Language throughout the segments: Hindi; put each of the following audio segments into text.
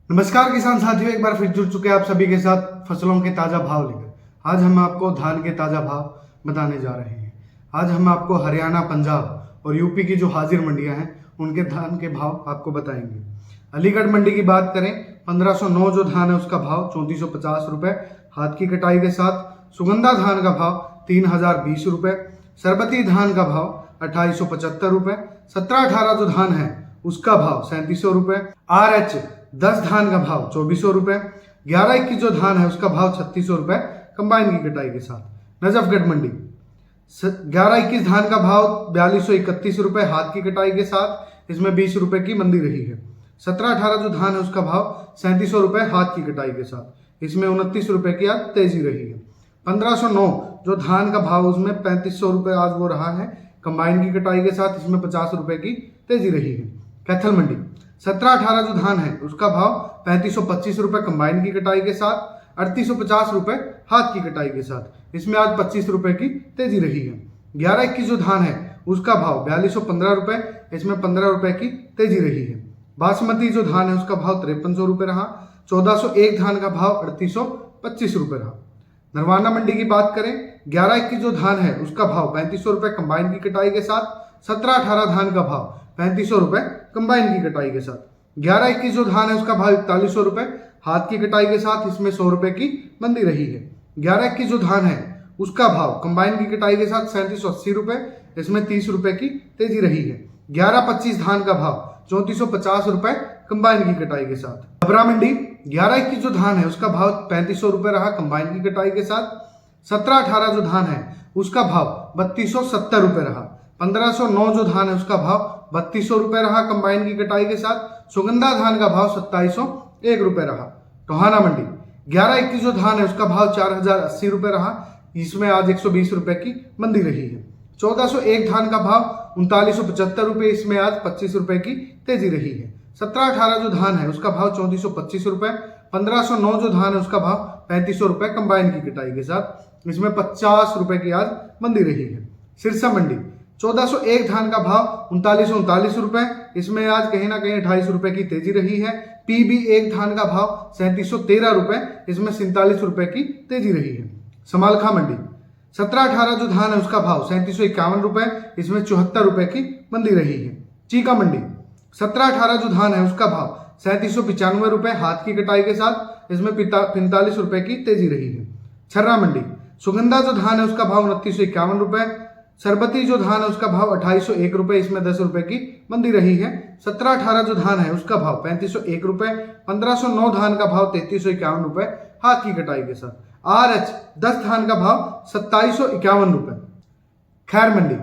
नमस्कार किसान साथियों, एक बार फिर जुड़ चुके हैं आप सभी के साथ फसलों के ताजा भाव लेकर। आज हम आपको धान के ताजा भाव बताने जा रहे हैं। आज हम आपको हरियाणा, पंजाब और यूपी की जो हाजिर मंडियां हैं उनके धान के भाव आपको बताएंगे। अलीगढ़ मंडी की बात करें, 1509 जो धान है उसका भाव 3450 रुपए हाथ की कटाई के साथ। सुगंधा धान का भाव 3020 रुपए। सरबती धान का भाव 2875 रुपए। 17-18 जो धान है उसका भाव 3700 रुपए। RH 10 धान का भाव 2400 रुपए। 11-21 जो धान है उसका भाव 3600 रुपए कंबाइन की कटाई के साथ। नजफगढ़ मंडी 11-21 धान का भाव 4231 रुपए हाथ की कटाई के साथ, इसमें 20 रुपए की मंदी रही है। 17-18 जो धान है उसका भाव 3700 रुपए हाथ की कटाई के साथ, इसमें 29 रुपए की आज तेजी रही है। 1509 जो धान का भाव उसमें 3500 रुपए आज वो रहा है कंबाइन की कटाई के साथ, इसमें 50 रुपए की तेजी रही है। कैथल मंडी 17-18 जो धान है उसका भाव 3525 रुपए कंबाइन की कटाई के साथ, 3850 रुपए हाथ की कटाई के साथ, इसमें आज 25 रुपए की तेजी रही है। 11-21 जो धान है उसका भाव 4215 रुपए, इसमें 15 रुपए की तेजी रही है। बासमती जो धान है उसका भाव 5300 रुपए रहा। 1401 धान का भाव 3825 रुपए रहा। नरवाना मंडी की बात करें, 11-21 जो धान है उसका भाव 3500 रुपए कंबाइन की कटाई के साथ। 17-18 धान का भाव 3500 रुपए कंबाइन की कटाई के साथ। 11-21 जो धान है उसका भाव 4100 रुपए हाथ की कटाई के साथ, इसमें 100 रुपए की मंदी रही है। 11-21 जो धान है उसका भाव कंबाइन की कटाई के साथ 3780 रुपए, इसमें 30 रुपए की तेजी रही है। 11-25 धान का भाव 3450 रुपए कंबाइन की कटाई के साथ। डबरा मंडी 11-21 जो धान है उसका भाव 3500 रुपए रहा कंबाइन की कटाई के साथ। 17-18 जो धान है उसका भाव 3270 रुपए रहा। 1509 जो धान है उसका भाव 3200 रुपए रहा कंबाइन की कटाई के साथ। सुगंधा धान का भाव 2701 रुपए रहा। टोहाना मंडी 11-21 जो धान है उसका भाव 4080 रुपए रहा, इसमें आज 120 रुपए की मंदी रही है। 1401 धान का भाव 3975 रुपए, इसमें आज 25 रुपए की तेजी रही है। 17-18 जो धान है उसका भाव 3425 रुपए। 1509 जो धान है उसका भाव 3500 रुपए कंबाइन की कटाई के साथ, इसमें 50 रुपए की आज मंदी रही है। सिरसा मंडी 1401 धान का भाव 3939 रुपए, इसमें आज कहीं ना कहीं 28 रुपए की तेजी रही है। PB1 धान का भाव 3713 रुपए, इसमें 47 रुपए की तेजी रही है। समालखा मंडी 17-18 जो धान है उसका भाव 3751 रुपए, इसमें 74 रुपए की मंदी रही है। चीका मंडी 17-18 जो धान है उसका भाव 3795 रुपए हाथ की कटाई के साथ, इसमें 45 रुपए की तेजी रही है। छर्रा मंडी सुगंधा जो धान है उसका भाव 2951 रुपए। सरबती जो धान है उसका भाव 2801 रुपए, इसमें 10 रुपए की मंदी रही है। 17-18 जो धान है उसका भाव 3501 रुपए। 1509 धान का भाव 3351 रुपए हाथ की कटाई के साथ। RH 10 धान का भाव 2751 रुपए। खैर मंडी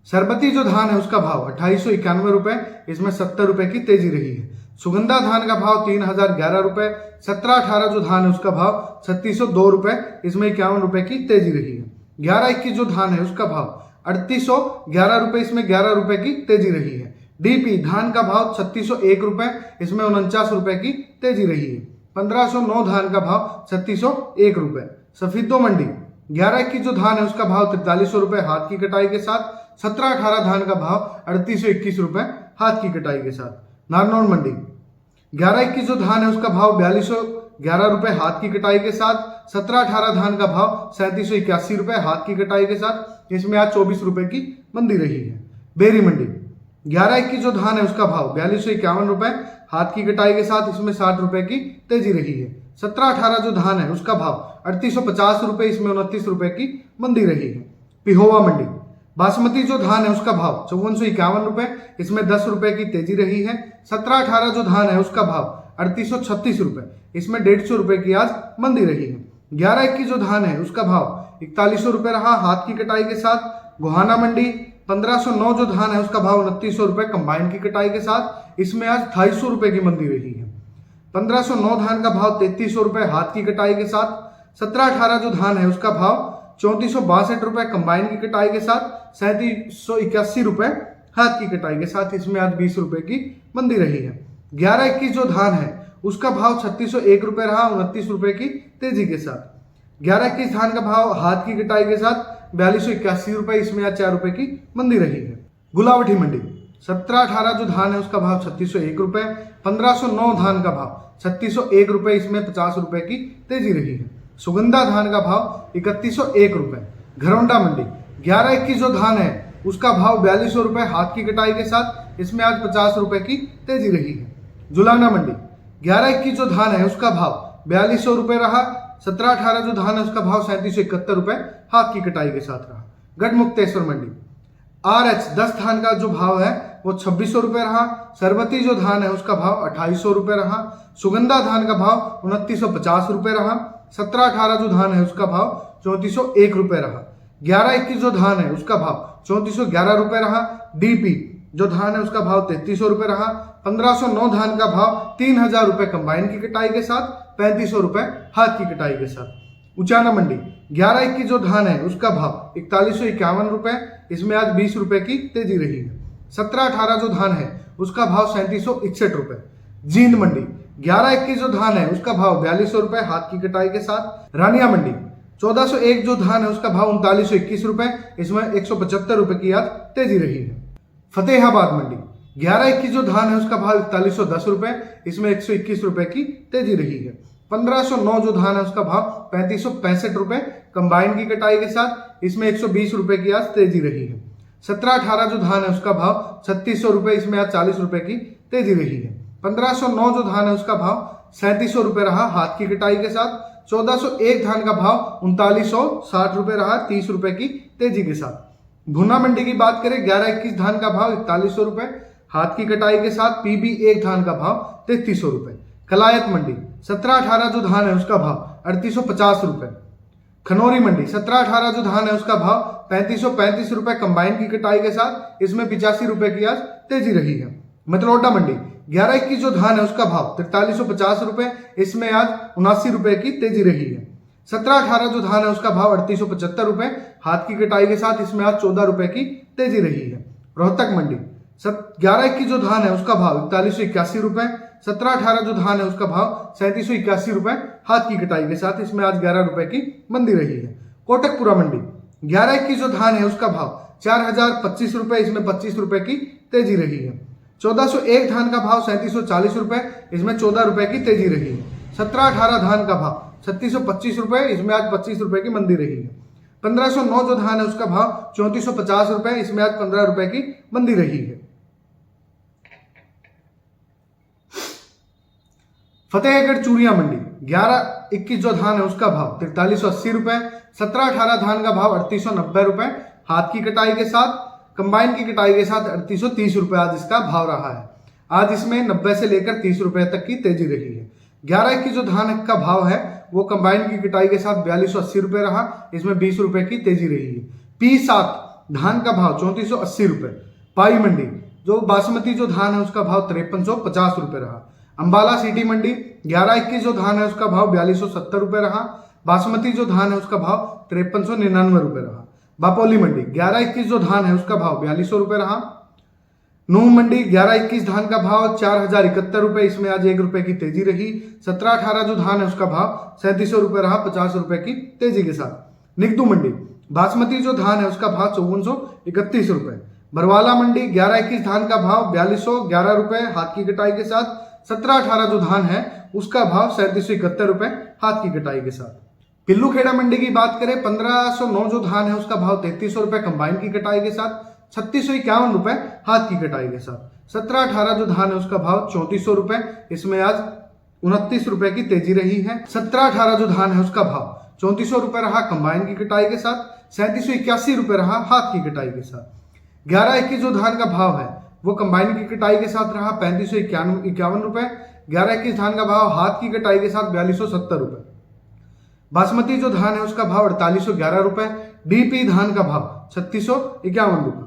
सरबती जो धान है उसका भाव 2891 रुपए, इसमें 70 रुपए की तेजी रही है। सुगंधा धान का भाव 3011 रुपए। 17-18 जो धान है उसका भाव 3602 रुपए, इसमें 51 रुपए की तेजी रही है। 11-21 जो धान है उसका भाव 3811 रुपए, इसमें 11 रुपए की तेजी रही है। DP धान का भाव 3601 रुपए, इसमें 49 रुपए की तेजी रही है। 1509 धान का भाव 3601 रुपए। सफीदो मंडी 11-21 जो धान है उसका भाव 4300 रुपए हाथ की कटाई के साथ। 17-18 धान का भाव 3821 रुपए हाथ की कटाई के साथ। नारनौल मंडी 11-21 जो धान है उसका भाव 4211 रुपए हाथ की कटाई के साथ। 17-18 धान का भाव 3781 रुपए हाथ की कटाई के साथ, इसमें आज 24 रुपए की मंदी रही है। बेरी मंडी 11-21 जो धान है उसका भाव 4251 रुपए हाथ की कटाई के साथ, इसमें 60 रुपए की तेजी रही है। 17-18 जो धान है उसका भाव 3850 रुपए, इसमें 29 रुपए की मंदी रही है। पिहोवा मंडी बासमती जो धान है उसका भाव 5451 रुपए, इसमें 10 रुपए की तेजी रही है। 17-18 जो धान है उसका भाव 3836 रुपए, इसमें 150 रुपए की आज मंदी रही है। 11-21 जो धान है उसका भाव 4100 रुपए रहा हाथ की कटाई के साथ। गोहाना मंडी 1509 जो धान है उसका भाव 2900 रुपए कंबाइन की कटाई के साथ, इसमें आज 250 रुपए की मंदी रही है। 1509 धान का भाव 3300 रुपए हाथ की कटाई के साथ। 17-18 जो धान है उसका भाव 3462 रुपए कंबाइन की कटाई के साथ, 3781 रुपए हाथ की कटाई के साथ, इसमें आज 20 रुपए की मंदी रही है। 11-21 जो धान है उसका भाव 3601 रुपए रहा 29 रुपए की तेजी के साथ। 11-21 धान का भाव हाथ की कटाई के साथ 4281 रुपए, इसमें आज 4 रुपए की मंदी रही है। गुलावटी मंडी 17-18 जो धान है उसका भाव 3601 रुपए। 1509 धान का भाव 3601 रुपए, इसमें 50 रुपए की तेजी रही है। सुगंधा धान का भाव 3101 रुपए। घरौंडा मंडी 11-21 जो धान है उसका भाव 4200 रुपए हाथ की कटाई के साथ, इसमें आज 50 रुपए की तेजी रही है। जुलाना मंडी 11-21 जो धान है उसका भाव 4200 रुपए रहा। 17-18 जो धान है उसका भाव 3771 रुपए हाथ की कटाई के साथ रहा। गढ़मुक्तेश्वर मंडी RH 10 धान का जो भाव है वो 2600 रुपए रहा। सरबती जो धान है उसका भाव 2800 रुपए रहा। सुगंधा धान का भाव 2950 रुपए रहा। 17-18 जो धान है उसका भाव 3401 रुपए रहा। 11-21 जो धान है उसका भाव 3411 रुपए रहा। DP जो धान है उसका भाव 3300 रुपए रहा। 1509 धान का भाव 3000 रुपए कंबाइन की कटाई के साथ, 3500 रुपए हाथ की कटाई के साथ। उचाना मंडी 11-21 जो धान है उसका भाव 4151 रुपए, इसमें आज 20 रुपए की तेजी रही है। 17-18 जो धान है उसका भाव 3761 रुपए। जींद मंडी 11-21 जो धान है उसका भाव 4200 रुपए हाथ की कटाई के साथ। रानिया मंडी 1401 जो धान है उसका भाव 3921 रुपए, इसमें 175 रुपए की आज तेजी रही है। फतेहाबाद मंडी 11-21 जो धान है उसका भाव 4110 रुपए, इसमें 121 रुपए की तेजी रही है। 1509 जो धान है उसका भाव 3565 रुपए कंबाइन की कटाई के साथ, इसमें 120 रुपए की आज तेजी रही है। 17-18 जो धान है उसका भाव 3600 रुपए, इसमें आज 40 रुपए की तेजी रही है। 1509 जो धान है उसका भाव 3700 रुपए रहा हाथ की कटाई के साथ। 1401 धान का भाव 3960 रुपए रहा, 30 रुपए की तेजी के साथ। भुना मंडी की बात करें 11-21 धान का भाव 4100 रुपए हाथ की कटाई के साथ। PB 1 धान का भाव 3300 रुपए। कलायत मंडी 17-18 जो धान है उसका भाव 3850 रुपए। खनौरी मंडी 17-18 जो धान है उसका भाव 3535 रुपए कंबाइन की कटाई के साथ, इसमें 85 रुपए की आज तेजी रही है। मतलौडा मंडी 11-21 जो धान है उसका भाव 4350 रुपए, इसमें आज 79 रुपए की तेजी रही है। 17-18 जो धान है उसका भाव 3875 रुपए हाथ की कटाई के साथ, इसमें आज 14 रुपए की तेजी रही है। रोहतक मंडी 11-21 जो धान है उसका भाव 4181 रुपए। 17-18 जो धान है उसका भाव 3781 रुपए हाथ की कटाई के साथ, इसमें आज 11 रुपए की मंदी रही है। कोटकपुरा मंडी 11-21 जो धान है उसका भाव 4025 रुपए, इसमें 25 रुपए की तेजी रही है। 1401 धान का भाव 3740 रुपए, इसमें 14 रुपए की तेजी रही है। 17-18 धान का भाव 3625 रुपए, इसमें आज 25 रुपए की मंदी रही है। 1509 जो धान है उसका भाव 3450 रुपए, इसमें आज 15 रुपए की मंदी रही है। फतेहगढ़ चूड़िया मंडी 11-21 जो धान है उसका भाव 4380 रुपए। 17-18 धान का भाव 3890 रुपए हाथ की कटाई के साथ, कंबाइन की कटाई के साथ 3830 रुपए आज इसका भाव रहा है। आज इसमें 90 से लेकर 30 रुपए तक की तेजी रही है। 11-21 जो धान का भाव है वो कंबाइन की कटाई के साथ 4280 रुपए रहा, इसमें 20 रुपए की तेजी रही है। P7 धान का भाव 3480 रुपए। पाई मंडी जो बासमती जो धान है उसका भाव 5350 रुपए रहा। अंबाला सिटी मंडी 11-21 जो धान है उसका भाव 4270 रुपए रहा। बासमती जो धान है उसका भाव 5399 रुपए रहा। बापोली मंडी 11-21 जो धान है उसका भाव 4200 रुपए रहा। नूह मंडी 11-21 धान का भाव 4071 रुपए, इसमें आज 1 रुपए की तेजी रही। 17-18 जो धान है उसका भाव 3700 रुपए रहा, 50 रुपए की तेजी के साथ। निगदू मंडी बासमती जो धान है उसका भाव 5431 रुपए। बरवाला मंडी 11-21 धान का भाव 4211 रुपए हाथ की कटाई के साथ। 17-18 जो धान है उसका भाव 3771 रुपए हाथ की कटाई के साथ। पिल्लू खेड़ा मंडी की बात करें 1509 जो धान है उसका भाव 3300 रुपए कंबाइन की कटाई के साथ, 3651 रुपए हाथ की कटाई के साथ। 17-18 जो धान है उसका भाव 3400 रुपए, इसमें आज 29 रुपए की तेजी रही है। 17-18 जो धान है उसका भाव 3400 रुपए रहा कंबाइन की कटाई के साथ, 3781 रुपए रहा हाथ की कटाई के साथ। 11-21 जो धान का भाव है वो कंबाइन की कटाई के साथ रहा 3551 रुपए। 11-21 धान का भाव हाथ की कटाई के साथ 4270 रुपए। बासमती जो धान है उसका भाव 4811 रुपए। DP धान का भाव 3651 रुपए।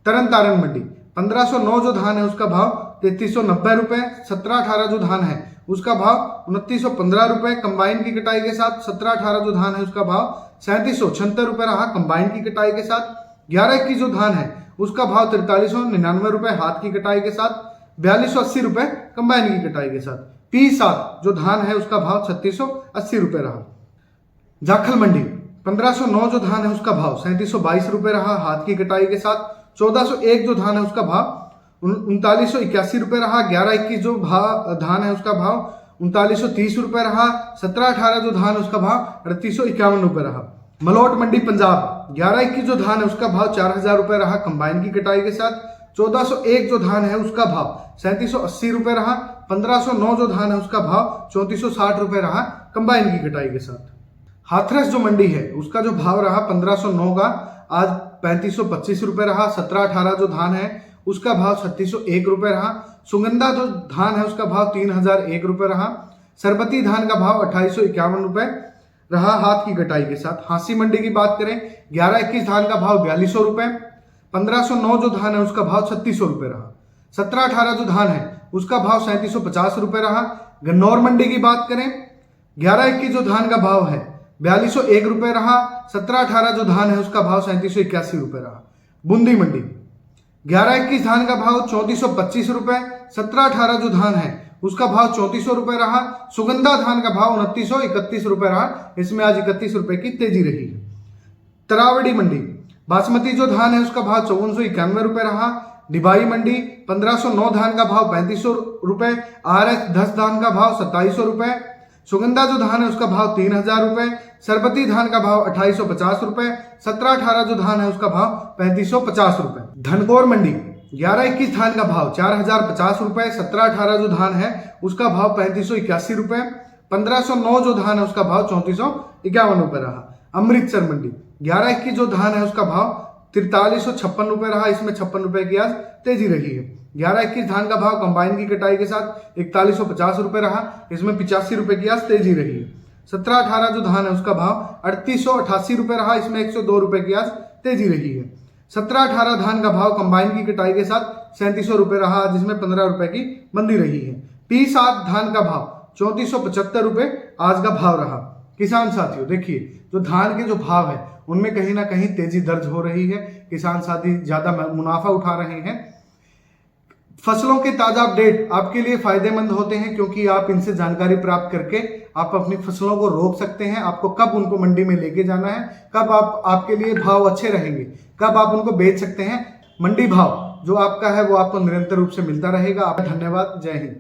तरन तारण मंडी 1509 जो धान है उसका भाव 3390 रुपए। 17-18 जो धान है उसका भाव 2915 रुपए कंबाइन की कटाई के साथ। 17-18 जो धान है उसका भाव 3776 रुपए रहा कंबाइन की कटाई के साथ। 11-21 जो धान है उसका भाव 4399 रुपए हाथ की कटाई के साथ, 4280 रुपए कंबाइन की कटाई के साथ। P7 जो धान है उसका भाव 3680 रुपए रहा। जाखल मंडी 1509 जो धान है उसका भाव 3722 रुपए रहा हाथ की कटाई के साथ। 1401 जो धान है उसका भाव 3981 रुपये रहा। 11-21 जो धान है उसका भाव 3930 रुपये रहा। 17-18 जो धान है उसका भाव 3851 रुपये रहा। मलोट मंडी पंजाब 11-21 जो धान है उसका भाव 4000 रुपये रहा कंबाइन की कटाई के साथ। 1401 जो धान है उसका भाव 3780 रुपये रहा। 1509 जो धान है उसका भाव 3460 रुपये रहा कंबाइन की कटाई के साथ। हाथरस जो मंडी है उसका जो भाव रहा 1509 का आज 3525 रुपये रहा। 17-18 जो धान है उसका भाव 3601 रुपये रहा। सुगंधा जो धान है उसका भाव 3001 रुपये रहा। सरबती धान का भाव 2851 रुपये रहा हाथ की कटाई के साथ। हांसी मंडी की बात करें 11-21 धान का भाव 4200 रुपये। 1509 जो धान है उसका भाव 3600 रुपये रहा। 17-18 जो धान है उसका भाव 3750 रुपये रहा। गन्नौर मंडी की बात करें 11-21 जो धान का भाव है 4201 रुपये रहा। 17-18 जो धान है उसका भाव 3781 रुपये रहा। बूंदी मंडी 11-21 धान का भाव 3425 रुपये। 17-18 जो धान है उसका भाव 3400 रुपये रहा। सुगंधा धान का भाव 2931 रुपये रहा। इसमें आज 31 रुपये की तेजी रही है। तरावड़ी मंडी बासमती जो धान है उसका भाव 5491 रुपये रहा। डिबाई मंडी 1509 धान का भाव 3500 रुपये। RS 10 धान का भाव 2700 रुपये। सुगंधा जो धान है उसका भाव 3000 रुपये। सरबती धान का भाव 2850 रुपये। 17-18 जो धान है उसका भाव 3550 रुपये। धनकौर मंडी 11-21 धान का भाव 4050 रुपये। 17-18 जो धान है उसका भाव 3581 रुपये। 1509 जो धान है उसका भाव 3451 रुपये रहा। अमृतसर मंडी 11-21 जो धान है उसका भाव 4356 रुपये रहा। इसमें 56 रुपये की आज तेजी रही है। 11-21 धान का भाव कंबाइन की कटाई के साथ 4150 रुपये रहा। इसमें 85 रुपये की आज तेजी रही है। 17-18 जो धान है उसका भाव 3888 रुपये रहा। इसमें 102 रुपये की आज तेजी रही है। 17-18 धान का भाव कंबाइन की कटाई के साथ 3700 रुपये रहा जिसमें 15 रुपये की मंदी रही है। P7 धान का भाव 3475 रुपये आज का भाव रहा। किसान साथियों देखिए जो धान के जो भाव है उनमें कहीं ना कहीं तेजी दर्ज हो रही है। किसान साथी ज्यादा मुनाफा उठा रहे हैं। फसलों के ताजा अपडेट आपके लिए फायदेमंद होते हैं क्योंकि आप इनसे जानकारी प्राप्त करके आप अपनी फसलों को रोक सकते हैं। आपको कब उनको मंडी में लेके जाना है, कब आपके लिए भाव अच्छे रहेंगे, कब आप उनको बेच सकते हैं। मंडी भाव जो आपका है वो आपको निरंतर रूप से मिलता रहेगा। धन्यवाद। जय हिंद।